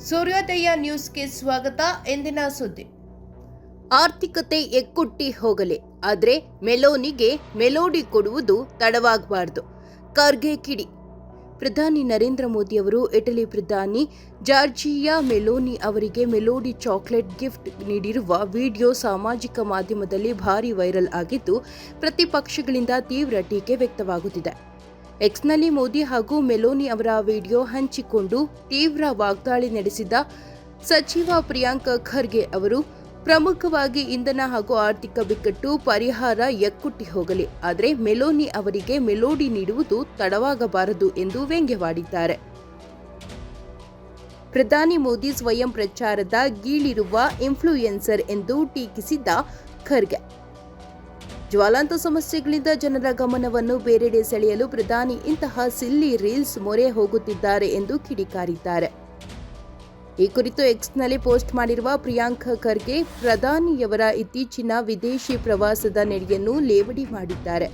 ಸೂರ್ಯೋದಯ ನ್ಯೂಸ್ಗೆ ಸ್ವಾಗತ. ಎಂದಿನ ಸುದ್ದಿ. ಆರ್ಥಿಕತೆ ಎಕ್ಕುಟ್ಟಿ ಹೋಗಲಿ, ಆದರೆ ಮೆಲೋನಿಗೆ ಮೆಲೋಡಿ ಕೊಡುವುದು ತಡವಾಗಬಾರದು. ಖರ್ಗೆ ಕಿಡಿ. ಪ್ರಧಾನಿ ನರೇಂದ್ರ ಮೋದಿ ಅವರು ಇಟಲಿ ಪ್ರಧಾನಿ ಜಾರ್ಜಿಯಾ ಮೆಲೋನಿ ಅವರಿಗೆ ಮೆಲೋಡಿ ಚಾಕೊಲೇಟ್ ಗಿಫ್ಟ್ ನೀಡಿರುವ ವಿಡಿಯೋ ಸಾಮಾಜಿಕ ಮಾಧ್ಯಮದಲ್ಲಿ ಭಾರೀ ವೈರಲ್ ಆಗಿದ್ದು, ಪ್ರತಿಪಕ್ಷಗಳಿಂದ ತೀವ್ರ ಟೀಕೆ ವ್ಯಕ್ತವಾಗುತ್ತಿದೆ. ಎಕ್ಸ್ನಲ್ಲಿ ಮೋದಿ ಹಾಗೂ ಮೆಲೋನಿ ಅವರ ವಿಡಿಯೋ ಹಂಚಿಕೊಂಡು ತೀವ್ರ ವಾಗ್ದಾಳಿ ನಡೆಸಿದ ಸಚಿವ ಪ್ರಿಯಾಂಕ್ ಖರ್ಗೆ ಅವರು, ಪ್ರಮುಖವಾಗಿ ಇಂಧನ ಹಾಗೂ ಆರ್ಥಿಕ ಬಿಕ್ಕಟ್ಟು ಪರಿಹಾರ ಎಕ್ಕುಟ್ಟಿ ಹೋಗಲಿ, ಆದರೆ ಮೆಲೋನಿ ಅವರಿಗೆ ಮೆಲೋಡಿ ನೀಡುವುದು ತಡವಾಗಬಾರದು ಎಂದು ವ್ಯಂಗ್ಯವಾಡಿದ್ದಾರೆ. ಪ್ರಧಾನಿ ಮೋದಿ ಸ್ವಯಂ ಪ್ರಚಾರದ ಗೀಳಿರುವ ಇನ್ಫ್ಲೂಯೆನ್ಸರ್ ಎಂದು ಟೀಕಿಸಿದ್ದ ಖರ್ಗೆ, ಜ್ವಾಲಾಂತ ಸಮಸ್ಯೆಗಳಿಂದ ಜನರ ಗಮನವನ್ನು ಬೇರೆಡೆ ಸೆಳೆಯಲು ಪ್ರಧಾನಿ ಇಂತಹ ಸಿಲ್ಲಿ ರೀಲ್ಸ್ ಮೊರೆ ಹೋಗುತ್ತಿದ್ದಾರೆ ಎಂದು ಕಿಡಿಕಾರಿದ್ದಾರೆ. ಈ ಕುರಿತು ಎಕ್ಸ್ನಲ್ಲಿ ಪೋಸ್ಟ್ ಮಾಡಿರುವ ಪ್ರಿಯಾಂಕ್ ಖರ್ಗೆ, ಪ್ರಧಾನಿಯವರ ಇತ್ತೀಚಿನ ವಿದೇಶಿ ಪ್ರವಾಸದ ನಡೆಯನ್ನು ಲೇವಡಿ ಮಾಡಿದ್ದಾರೆ.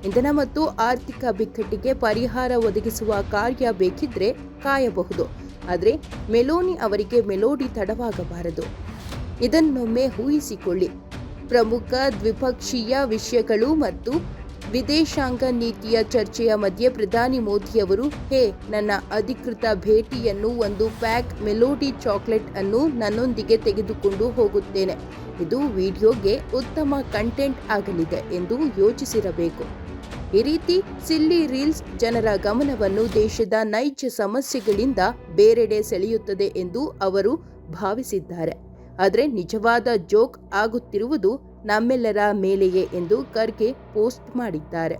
ಇಂಧನ ಮತ್ತು ಆರ್ಥಿಕ ಬಿಕ್ಕಟ್ಟಿಗೆ ಪರಿಹಾರ ಒದಗಿಸುವ ಕಾರ್ಯ ಬೇಕಿದ್ರೆ ಕಾಯಬಹುದು, ಆದರೆ ಮೆಲೋನಿ ಅವರಿಗೆ ಮೆಲೋಡಿ ತಡವಾಗಬಾರದು. ಇದನ್ನೊಮ್ಮೆ ಊಹಿಸಿಕೊಳ್ಳಿ. ಪ್ರಮುಖ ದ್ವಿಪಕ್ಷೀಯ ವಿಷಯಗಳು ಮತ್ತು ವಿದೇಶಾಂಗ ನೀತಿಯ ಚರ್ಚೆಯ ಮಧ್ಯೆ ಪ್ರಧಾನಿ ಮೋದಿಯವರು, ಹೇ, ನನ್ನ ಅಧಿಕೃತ ಭೇಟಿಯನ್ನು ಒಂದು ಪ್ಯಾಕ್ ಮೆಲೋಡಿ ಚಾಕೊಲೇಟ್ ಅನ್ನು ನನ್ನೊಂದಿಗೆ ತೆಗೆದುಕೊಂಡು ಹೋಗುತ್ತೇನೆ. ಇದು ವಿಡಿಯೋಗೆ ಉತ್ತಮ ಕಂಟೆಂಟ್ ಆಗಲಿದೆ ಎಂದು ಯೋಚಿಸಿರಬೇಕು. ಈ ರೀತಿ ಸಿಲ್ಲಿ ರೀಲ್ಸ್ ಜನರ ಗಮನವನ್ನು ದೇಶದ ನೈಜ ಸಮಸ್ಯೆಗಳಿಂದ ಬೇರೆಡೆ ಸೆಳೆಯುತ್ತದೆ ಎಂದು ಅವರು ಭಾವಿಸಿದ್ದಾರೆ. ಆದರೆ ನಿಜವಾದ ಜೋಕ್ ಆಗುತ್ತಿರುವುದು ನಮ್ಮೆಲ್ಲರ ಮೇಲೆಯೇ ಎಂದು ಖರ್ಗೆ ಪೋಸ್ಟ್ ಮಾಡಿದ್ದಾರೆ.